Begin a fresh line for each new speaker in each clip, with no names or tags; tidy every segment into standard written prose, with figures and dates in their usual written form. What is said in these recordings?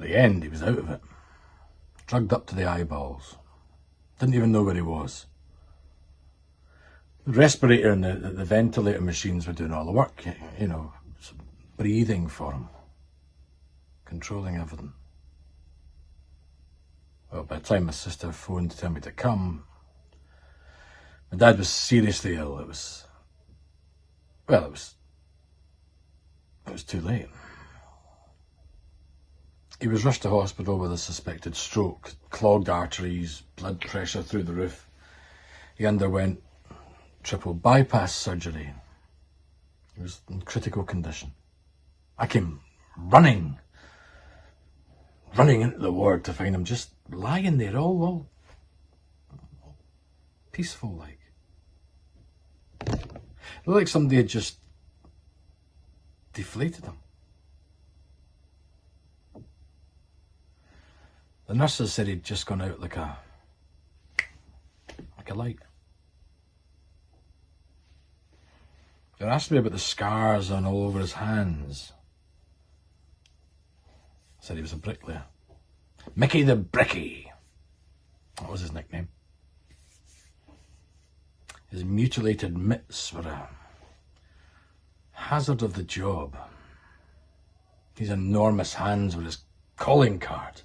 the end, he was out of it. Drugged up to the eyeballs. Didn't even know where he was. The respirator and the ventilator machines were doing all the work, you know, breathing for him, controlling everything. Well, by the time my sister phoned to tell me to come, my dad was seriously ill. It was too late. He was rushed to hospital with a suspected stroke, clogged arteries, blood pressure through the roof. He underwent triple bypass surgery. He was in critical condition. I came running into the ward to find him just lying there, all peaceful like. It looked like somebody had just deflated him. The nurses said he'd just gone out like a light. They asked me about the scars on all over his hands. I said he was a bricklayer. Mickey the Bricky. That was his nickname. His mutilated mitts were a hazard of the job. His enormous hands were his calling card.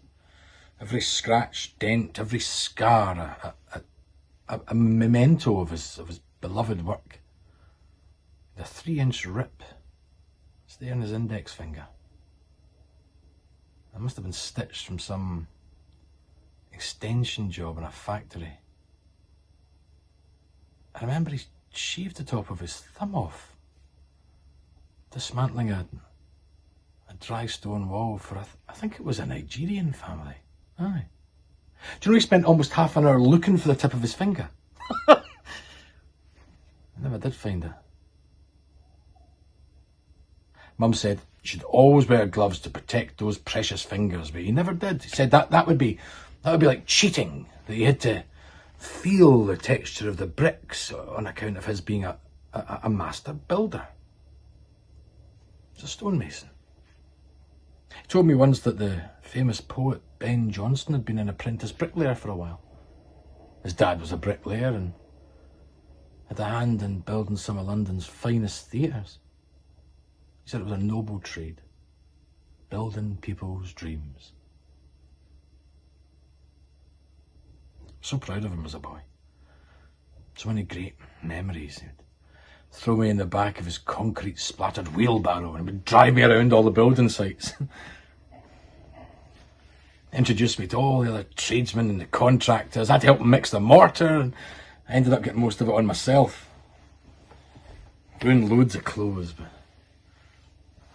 Every scratch, dent, every scar, a memento of his beloved work. The 3-inch rip. It's there in his index finger. It must have been stitched from some extension job in a factory. I remember he shaved the top of his thumb off, dismantling a dry stone wall for, I think it was a Nigerian family. Aye. Do you know he spent almost half an hour looking for the tip of his finger? I never did find it. Mum said you should always wear gloves to protect those precious fingers, but he never did. He said that would be like cheating, that he had to feel the texture of the bricks on account of his being a master builder. He's a stonemason. He told me once that the famous poet Ben Jonson had been an apprentice bricklayer for a while. His dad was a bricklayer and had a hand in building some of London's finest theatres. He said it was a noble trade, building people's dreams. So proud of him as a boy. So many great memories. He'd throw me in the back of his concrete splattered wheelbarrow and would drive me around all the building sites. Introduced me to all the other tradesmen and the contractors. I'd help him mix the mortar, and I ended up getting most of it on myself. Doing loads of clothes, but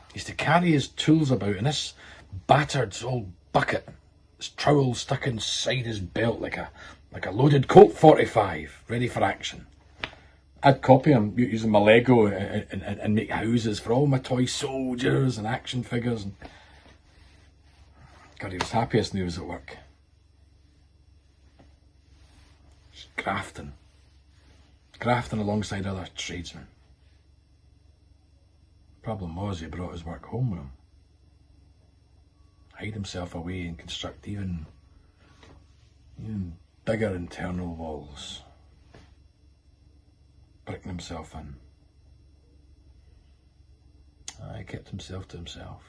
he used to carry his tools about in this battered old bucket, his trowel stuck inside his belt like a loaded Colt 45, ready for action. I'd copy him using my Lego and make houses for all my toy soldiers and action figures. And God, he was happiest when he was at work. Just grafting alongside other tradesmen. Problem was, he brought his work home with him. Hide himself away and construct even bigger internal walls. Bricking himself in. He kept himself to himself.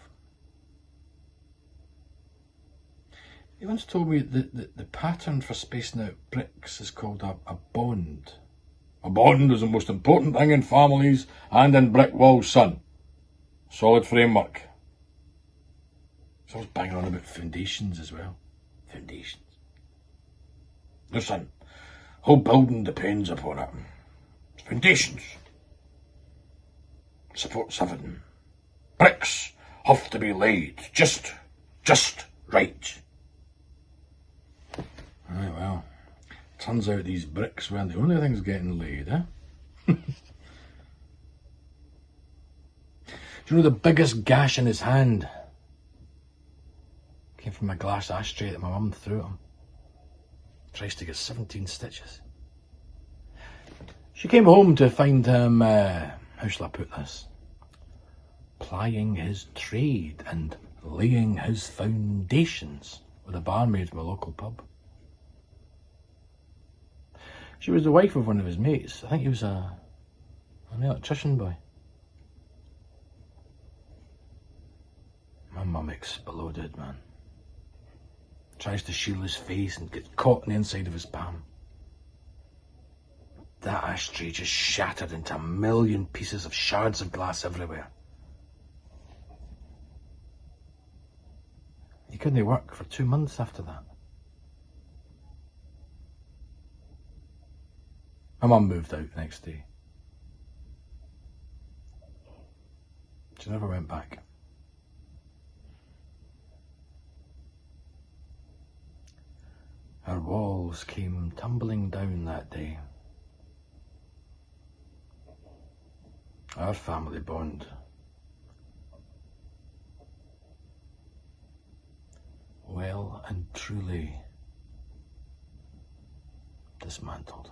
He once told me that the pattern for spacing out bricks is called a bond. A bond is the most important thing in families and in brick walls, son. Solid framework. He's always banging on about foundations as well. Foundations. Listen, whole building depends upon it. Foundations. Supports everything. Bricks have to be laid just right. Right, well, turns out these bricks weren't the only things getting laid, eh? Do you know the biggest gash in his hand came from a glass ashtray that my mum threw at him? Tries to get 17 stitches. She came home to find him, how shall I put this, plying his trade and laying his foundations with a barmaid from a local pub. She was the wife of one of his mates. I think he was an electrician boy. My mum exploded, man. Tries to shield his face and gets caught in the inside of his palm. That ashtray just shattered into a million pieces of shards of glass everywhere. He couldn't work for 2 months after that. My mum moved out the next day. She never went back. Our walls came tumbling down that day. Our family bond well and truly dismantled.